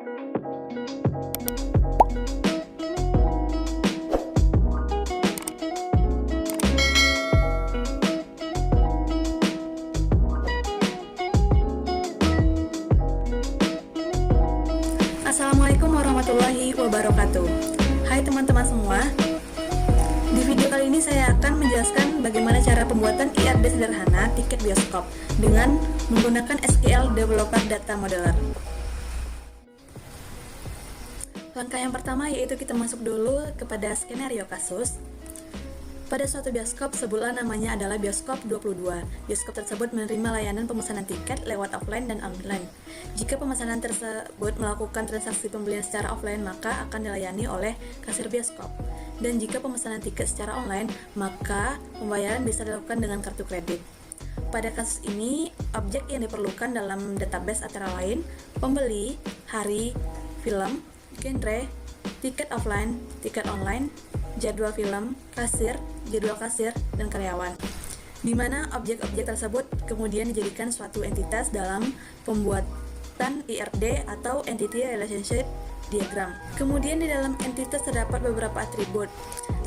Assalamualaikum warahmatullahi wabarakatuh. Hai teman-teman semua. Di video kali ini saya akan menjelaskan bagaimana cara pembuatan IRD sederhana tiket bioskop dengan menggunakan SQL Developer Data Modeler. Langkah yang pertama yaitu kita masuk dulu kepada skenario kasus. Pada suatu bioskop sebulan namanya adalah Bioskop 22. Bioskop tersebut menerima layanan pemesanan tiket lewat offline dan online. Jika pemesanan tersebut melakukan transaksi pembelian secara offline, maka akan dilayani oleh kasir bioskop. Dan jika pemesanan tiket secara online, maka pembayaran bisa dilakukan dengan kartu kredit. Pada kasus ini, objek yang diperlukan dalam database antara lain pembeli, hari, film, genre, tiket offline, tiket online, jadwal film, kasir, jadwal kasir, dan karyawan. Di mana objek-objek tersebut kemudian dijadikan suatu entitas dalam pembuatan IRD atau Entity Relationship Diagram. Kemudian di dalam entitas terdapat beberapa atribut.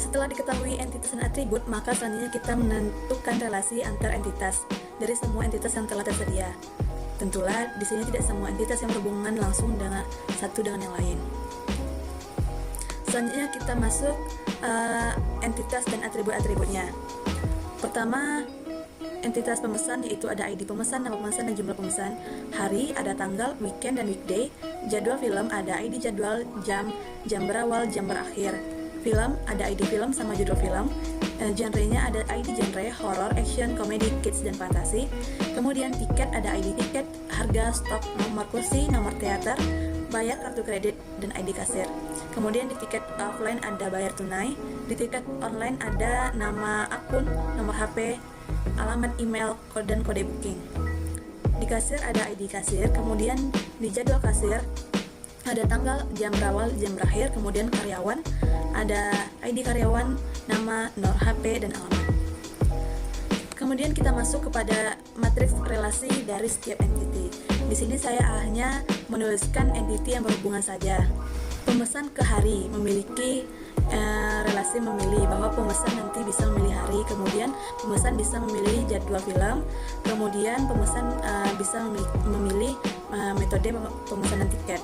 Setelah diketahui entitas dan atribut, maka selanjutnya kita menentukan relasi antar entitas dari semua entitas yang telah tersedia. Tentulah di sini tidak semua entitas yang berhubungan langsung dengan satu dengan yang lain. Selanjutnya kita masuk entitas dan atribut-atributnya. Pertama, entitas pemesan yaitu ada ID pemesan, nama pemesan, dan jumlah pemesan. Hari, ada tanggal, weekend, dan weekday. Jadwal film, ada ID jadwal, jam berawal, jam berakhir. Film, ada ID film sama judul film. Genre-nya ada ID genre, horror, action, komedi, kids, dan fantasi. Kemudian tiket, ada ID tiket, harga, stok, nomor kursi, nomor teater, bayar kartu kredit, dan ID kasir. Kemudian di tiket offline ada bayar tunai, di tiket online ada nama akun, nomor HP, alamat email, dan kode booking. Di kasir ada ID kasir, kemudian di jadwal kasir ada tanggal, jam berawal, jam berakhir, kemudian karyawan, ada ID karyawan, nama, nomor HP, dan alamat. Kemudian kita masuk kepada matriks relasi dari setiap entity. Di sini saya hanya menuliskan entity yang berhubungan saja. Pemesan ke hari memiliki relasi memilih, bahwa pemesan nanti bisa memilih hari, kemudian pemesan bisa memilih jadwal film, kemudian pemesan bisa memilih metode pemesanan tiket.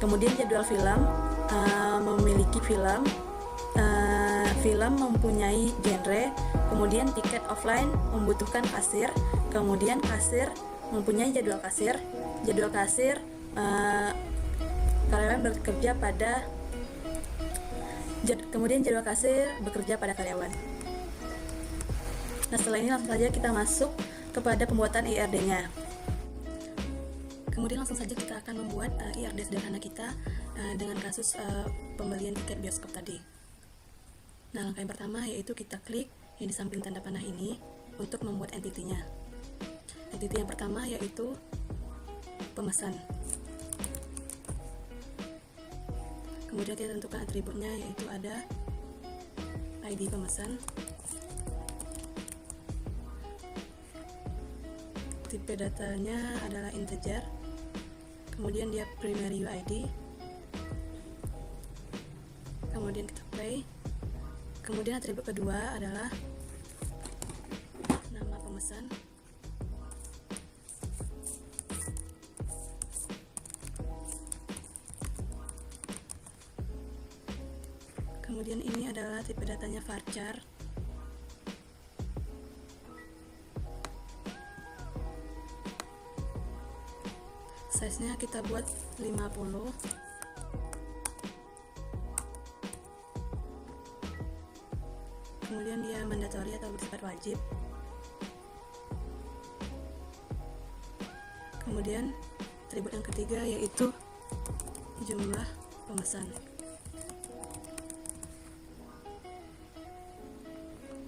Kemudian jadwal film memiliki film mempunyai genre, kemudian tiket offline membutuhkan kasir, kemudian kasir mempunyai jadwal kasir karyawan bekerja pada kemudian jadwal kasir bekerja pada karyawan. Nah, setelah ini langsung saja kita masuk kepada pembuatan IRD-nya. Kemudian langsung saja kita akan membuat IRD sederhana kita dengan kasus pembelian tiket bioskop tadi. Nah, langkah yang pertama yaitu kita klik yang di samping tanda panah ini untuk membuat entity-nya. Entity yang pertama yaitu pemesan. Kemudian kita tentukan atributnya yaitu ada ID pemesan, tipe datanya adalah integer, kemudian dia primary UID, kemudian kita play. Kemudian atribut kedua adalah nama pemesan, kemudian ini adalah tipe datanya varchar, size-nya kita buat 50, kemudian dia mandatory atau bersifat wajib, kemudian atribut yang ketiga yaitu jumlah pemesan.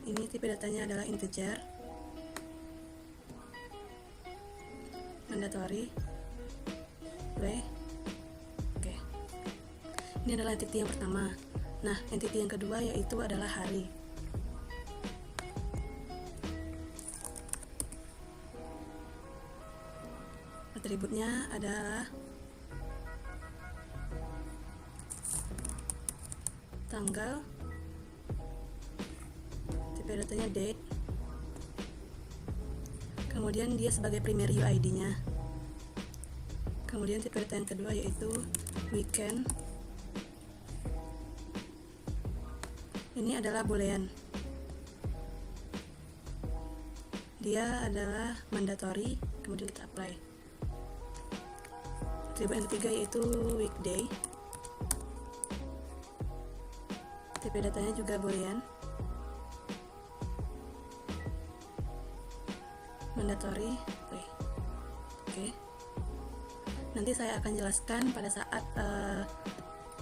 Ini tipe datanya adalah integer, mandatory, play. Oke. Ini adalah entity yang pertama. Nah, entity yang kedua yaitu adalah hari. Atributnya adalah tanggal, tipe datanya date, kemudian dia sebagai primary UID-nya. Kemudian tipe data yang kedua yaitu weekend. Ini adalah boolean. Dia adalah mandatory, kemudian kita apply. Atribut yang ketiga yaitu weekday. Tipe datanya juga boolean. Mandatory, play. Oke. Nanti saya akan jelaskan pada saat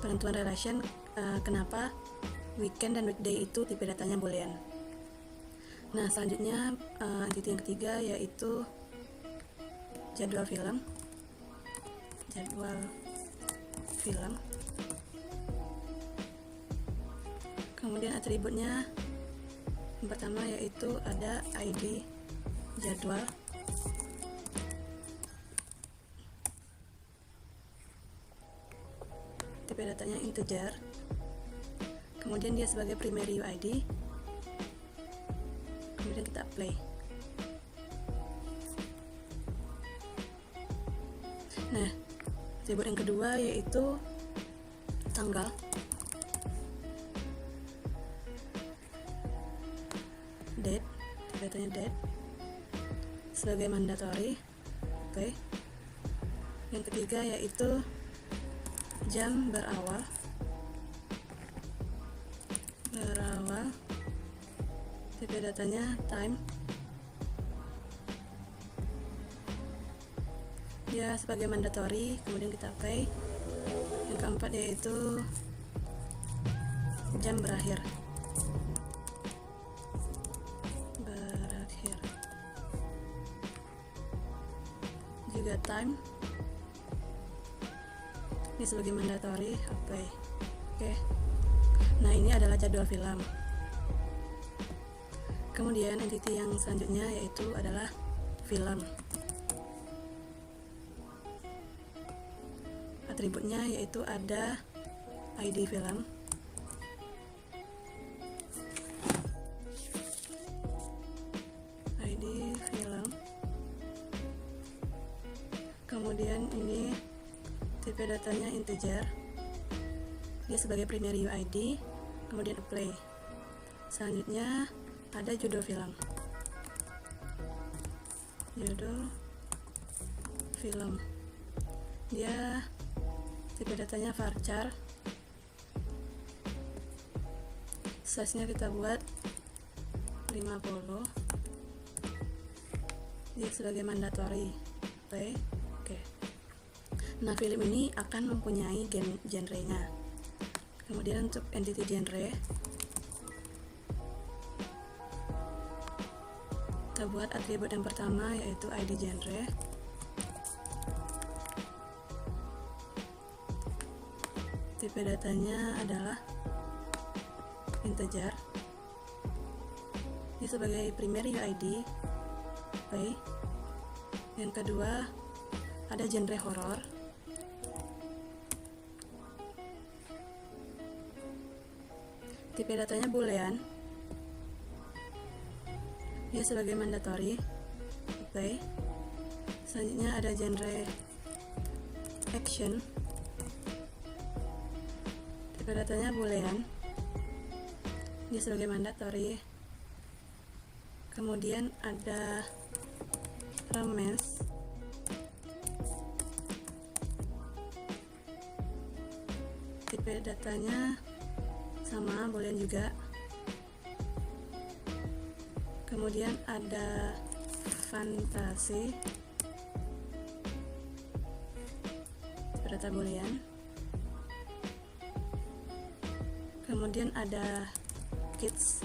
penentuan relation kenapa weekend dan weekday itu tipe datanya boolean. Nah, selanjutnya entity yang ketiga yaitu jadwal film. Kemudian atributnya yang pertama yaitu ada ID jadwal. Tipe datanya integer. Kemudian dia sebagai primary UID. Kemudian kita apply. Nah, atribut yang kedua yaitu tanggal. Date, datanya date sebagai mandatory. Oke. Yang ketiga yaitu jam berawal. Tipe datanya time. Dia sebagai mandatory, kemudian kita apply. Yang keempat yaitu jam berakhir. Juga time. Ini sebagai mandatory, apply. Oke. Nah, ini adalah jadwal film. Kemudian entity yang selanjutnya yaitu adalah film. Atributnya yaitu ada ID film. ID film. Kemudian ini tipe datanya integer. Dia sebagai primary UID, kemudian apply. Selanjutnya ada judul film. Dia tipe datanya varchar. Size nya kita buat 50. Dia sebagai mandatory. Oke. Nah, film ini akan mempunyai genre-nya. Kemudian untuk entity genre kita buat atribut yang pertama yaitu ID genre. Tipe datanya adalah integer. Ini sebagai primary UID. Yang kedua ada genre horror. Tipe datanya boolean. Dia sebagai mandatory. Selanjutnya ada genre action. Tipe datanya boolean. Dia sebagai mandatory. Kemudian ada romance. Tipe datanya sama, boolean juga. Kemudian ada fantasi, data boolean. Kemudian ada kids,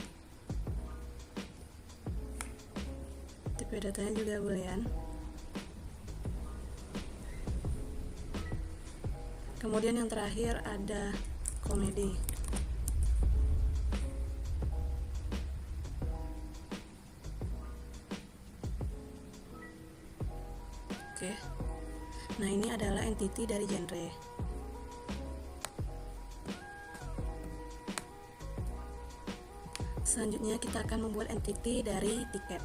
tipe datanya juga boolean. Kemudian yang terakhir ada komedi. Oke. Nah, ini adalah entity dari genre. Selanjutnya kita akan membuat entity dari tiket.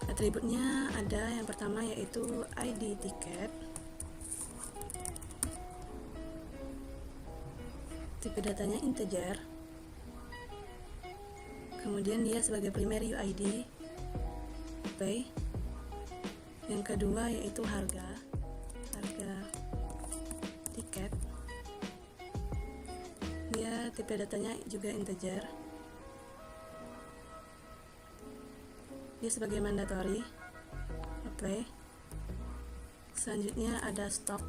Atributnya ada yang pertama yaitu ID tiket. Tipe datanya integer. Kemudian dia sebagai primary UID, pay. Yang kedua yaitu harga tiket. Dia tipe datanya juga integer. Dia sebagai mandatory, apply. Selanjutnya ada stock.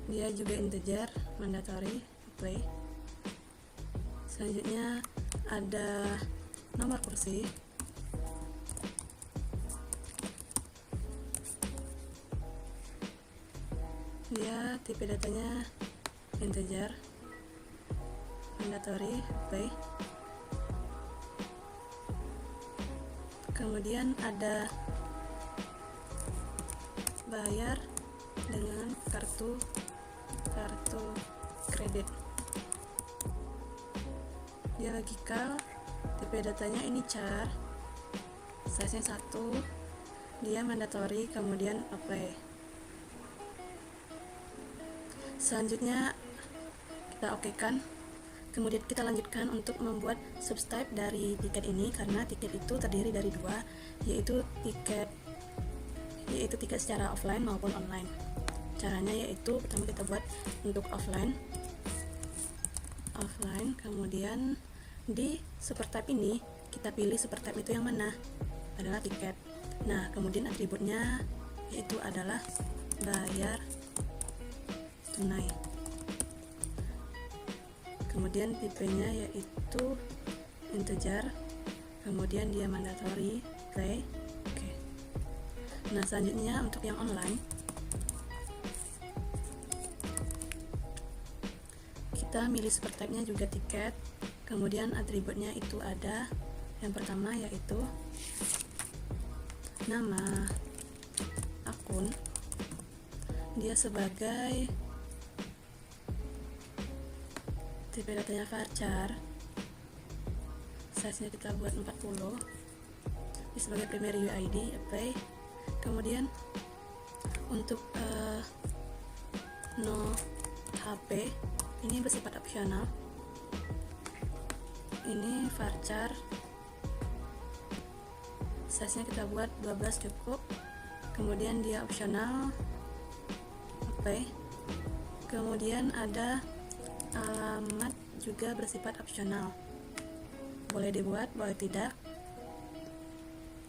Dia juga integer, mandatory, apply. Selanjutnya ada nomor kursi. Dia tipe datanya integer, mandatory, apply. Kemudian ada bayar dengan kartu kredit. Dia logikal, tipe datanya ini char, size nya 1, dia mandatory, kemudian apply. Selanjutnya kita okekan. Kemudian kita lanjutkan untuk membuat subtype dari tiket ini, karena tiket itu terdiri dari dua, yaitu tiket secara offline maupun online. Caranya yaitu pertama kita buat untuk offline, kemudian di supertype ini kita pilih supertype itu yang mana, adalah tiket. Nah, kemudian atributnya yaitu adalah bayar tunai. Kemudian tipenya yaitu integer, kemudian dia mandatory, play. Oke. Nah, selanjutnya untuk yang online, kita milih supertype-nya juga tiket. Kemudian atributnya itu ada yang pertama yaitu nama akun. Dia sebagai tipe datanya varchar, size nya kita buat 40. Dia sebagai primary UID, apply. Kemudian untuk no HP ini bersifat opsional. Ini varchar, size nya kita buat 12 cukup. Kemudian dia opsional, apply. Kemudian ada alamat juga bersifat opsional, boleh dibuat, boleh tidak.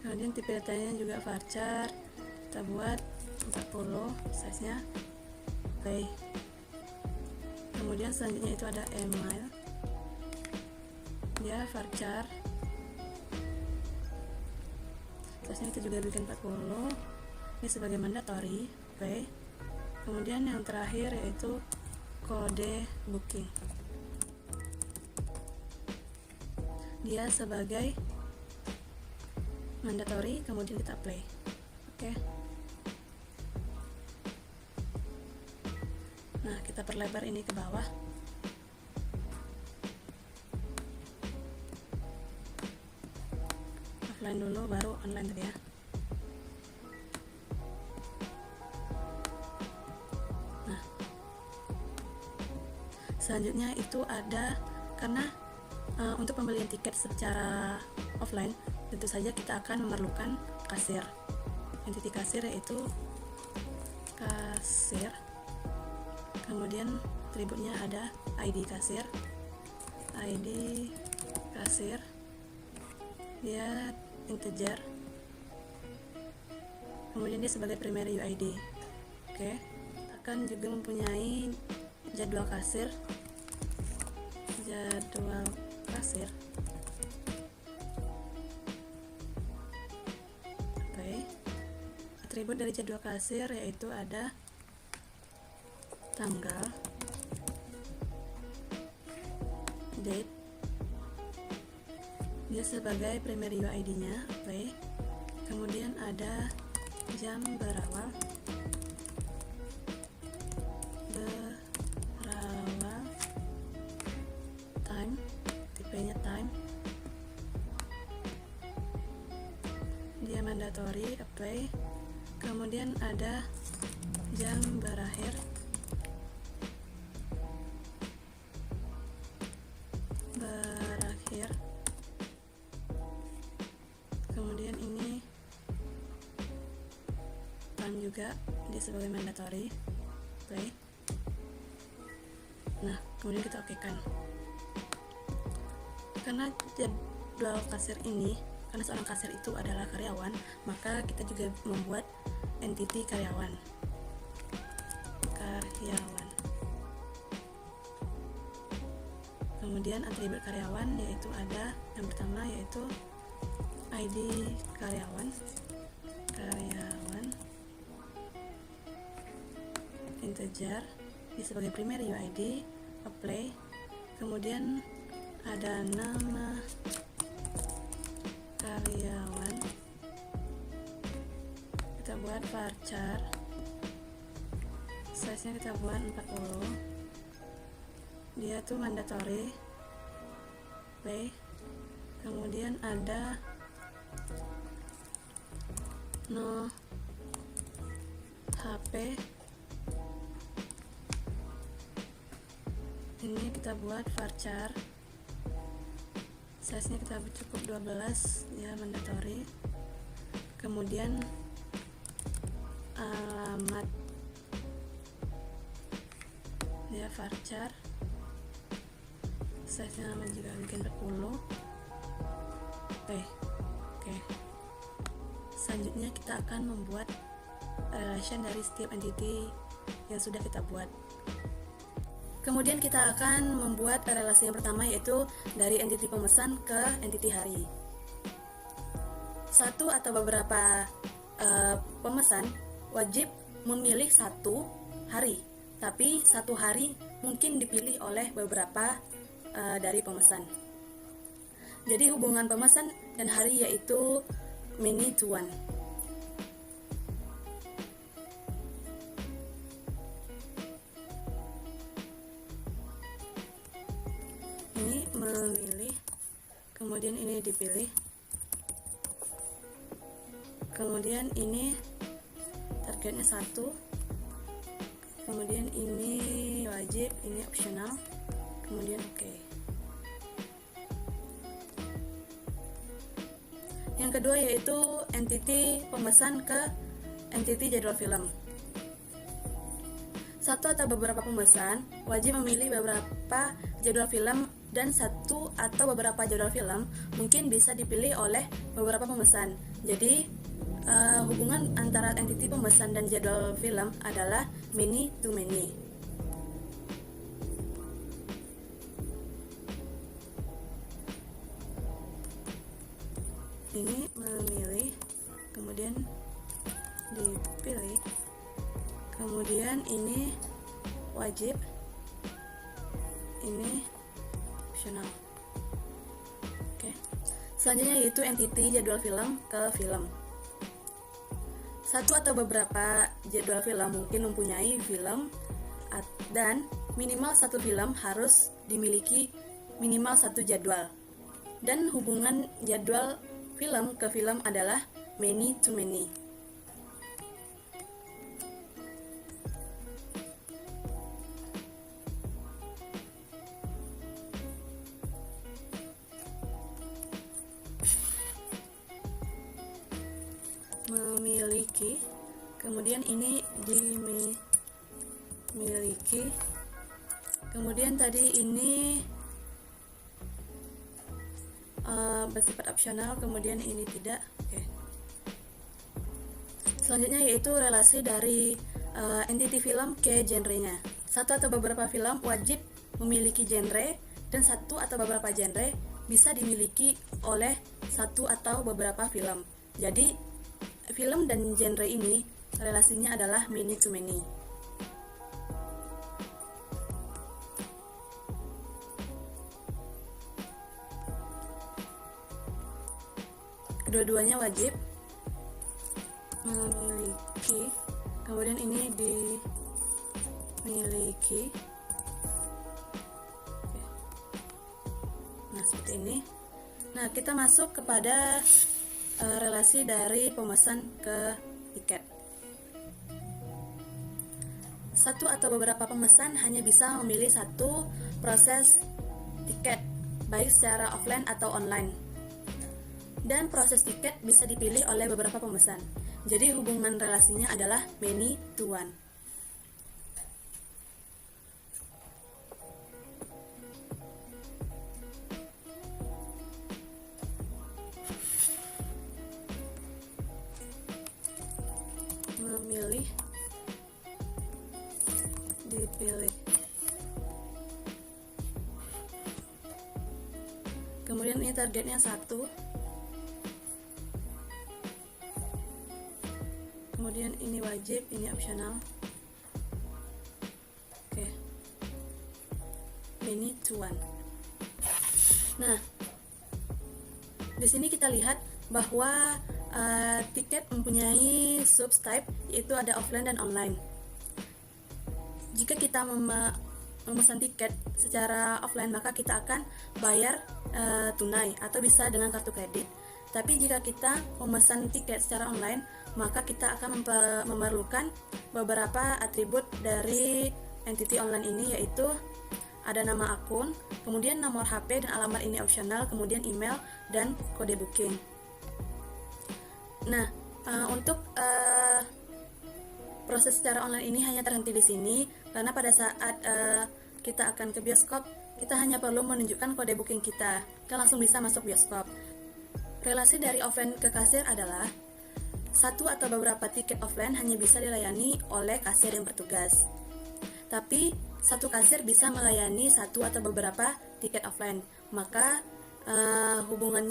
Kemudian tipe datanya juga varchar, kita buat 40, size nya apply. Kemudian selanjutnya itu ada email, dia varchar, size nya kita juga bikin 40, ini sebagai mandatory, apply. Kemudian yang terakhir yaitu kode booking, dia sebagai mandatory, kemudian kita play. Oke. Nah, kita perlebar ini ke bawah. Offline dulu baru online tadi ya. Nah, selanjutnya itu ada, karena untuk pembelian tiket secara offline tentu saja kita akan memerlukan kasir. Entity kasir yaitu kasir. Kemudian atributnya ada ID kasir, dia integer. Kemudian dia sebagai primary UID. Oke. Akan juga mempunyai jadwal kasir. Oke. Atribut dari jadwal kasir yaitu ada tanggal, date, dia sebagai primary UID nya, apply. kemudian ada jam berawal, time, tipenya time, dia mandatory, apply, kemudian ada jam berakhir, kemudian ini time juga, dia sebagai mandatory, play. Nah, kemudian kita okekan. Karena jadwal kasir ini, karena seorang kasir itu adalah karyawan, maka kita juga membuat entity karyawan. Kemudian atribut karyawan yaitu ada yang pertama yaitu ID karyawan, integer, ini sebagai primary UID, apply, kemudian ada nama karyawan, kita buat varchar, size nya kita buat 40, dia tuh mandatory, play, kemudian ada no HP, ini kita buat varchar, size nya kita cukup 12, ya mandatory, kemudian alamat, ya varchar, size nya juga bikin 40. Oke. Selanjutnya kita akan membuat relation dari setiap entity yang sudah kita buat. Kemudian kita akan membuat relasi yang pertama, yaitu dari entity pemesan ke entity hari. Satu atau beberapa pemesan wajib memilih satu hari, tapi satu hari mungkin dipilih oleh beberapa dari pemesan. Jadi hubungan pemesan dan hari yaitu many to one. Ini memilih, kemudian ini dipilih, kemudian ini targetnya 1, kemudian ini wajib, ini optional, kemudian oke. Yang kedua yaitu entity pemesan ke entity jadwal film. Satu atau beberapa pemesan wajib memilih beberapa jadwal film, dan satu atau beberapa jadwal film mungkin bisa dipilih oleh beberapa pemesan. Jadi hubungan antara entity pemesan dan jadwal film adalah many to many. Ini memilih, kemudian dipilih, kemudian ini wajib, ini optional. Oke. Selanjutnya yaitu entity jadwal film ke film. Satu atau beberapa jadwal film mungkin mempunyai film, dan minimal satu film harus dimiliki minimal satu jadwal. Dan hubungan jadwal film ke film adalah many to many. Memiliki, kemudian ini dimiliki, kemudian tadi ini bersifat opsional, kemudian ini tidak. Oke. Selanjutnya yaitu relasi dari entity film ke genrenya. Satu atau beberapa film wajib memiliki genre, dan satu atau beberapa genre bisa dimiliki oleh satu atau beberapa film. Jadi film dan genre ini relasinya adalah many to many. Kedua-duanya wajib, memiliki, kemudian ini dimiliki. Nah, seperti ini. Nah, kita masuk kepada relasi dari pemesan ke tiket. Satu atau beberapa pemesan hanya bisa memilih satu proses tiket, baik secara offline atau online. Dan proses tiket bisa dipilih oleh beberapa pemesan. Jadi hubungan relasinya adalah many to one. Memilih, dipilih. Kemudian ini targetnya 1. Kemudian ini wajib, ini opsional. Oke. Many to one. Nah, di sini kita lihat bahwa tiket mempunyai subtype, yaitu ada offline dan online. Jika kita memesan tiket secara offline, maka kita akan bayar tunai atau bisa dengan kartu kredit. Tapi jika kita memesan tiket secara online, maka kita akan memerlukan beberapa atribut dari entity online ini, yaitu ada nama akun, kemudian nomor HP dan alamat, ini opsional, kemudian email dan kode booking. Nah, untuk proses secara online ini hanya terhenti di sini, karena pada saat kita akan ke bioskop, kita hanya perlu menunjukkan kode booking kita langsung bisa masuk bioskop. Relasi dari offline ke kasir adalah satu atau beberapa tiket offline hanya bisa dilayani oleh kasir yang bertugas. Tapi satu kasir bisa melayani satu atau beberapa tiket offline. Maka hubungan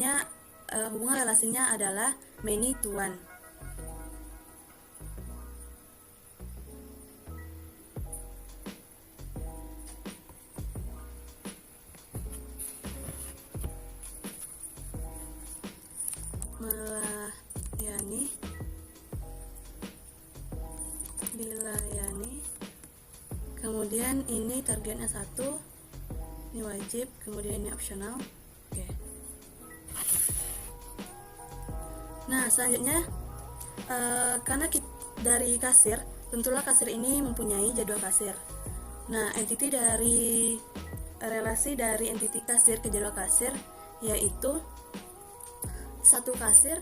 relasinya adalah many to one. Melayani, dilayani. Kemudian ini targetnya 1, ini wajib, kemudian ini opsional. Oke. Nah, selanjutnya karena dari kasir, tentulah kasir ini mempunyai jadwal kasir. Nah, entity dari relasi dari entity kasir ke jadwal kasir, yaitu satu kasir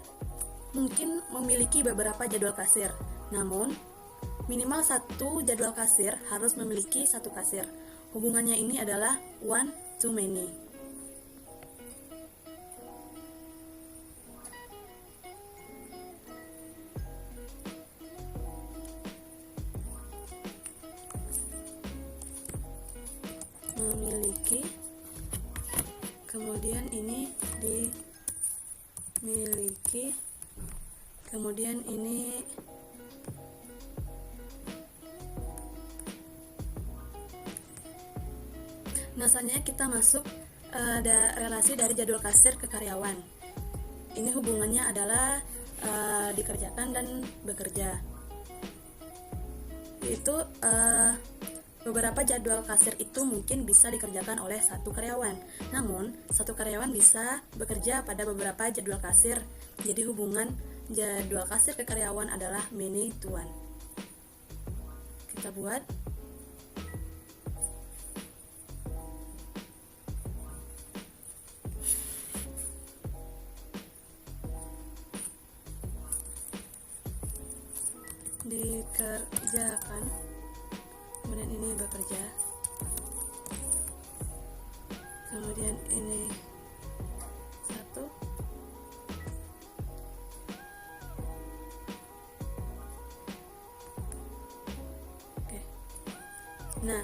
mungkin memiliki beberapa jadwal kasir, namun minimal satu jadwal kasir harus memiliki satu kasir. Hubungannya ini adalah one to many. Memiliki, kemudian ini dimiliki, kemudian ini selanjutnya kita masuk relasi dari jadwal kasir ke karyawan. Ini hubungannya adalah dikerjakan dan bekerja. Yaitu beberapa jadwal kasir itu mungkin bisa dikerjakan oleh satu karyawan. Namun, satu karyawan bisa bekerja pada beberapa jadwal kasir. Jadi hubungan jadwal kasir ke karyawan adalah many to one. Kita buat. Dikerjakan, kemudian ini bekerja, kemudian ini 1, oke. Nah,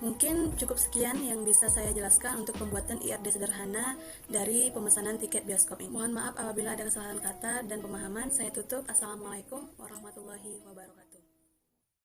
mungkin cukup sekian yang bisa saya jelaskan untuk pembuatan IRD sederhana dari pemesanan tiket bioskop ini. Mohon maaf apabila ada kesalahan kata dan pemahaman. Saya tutup. Assalamualaikum warahmatullahi wabarakatuh.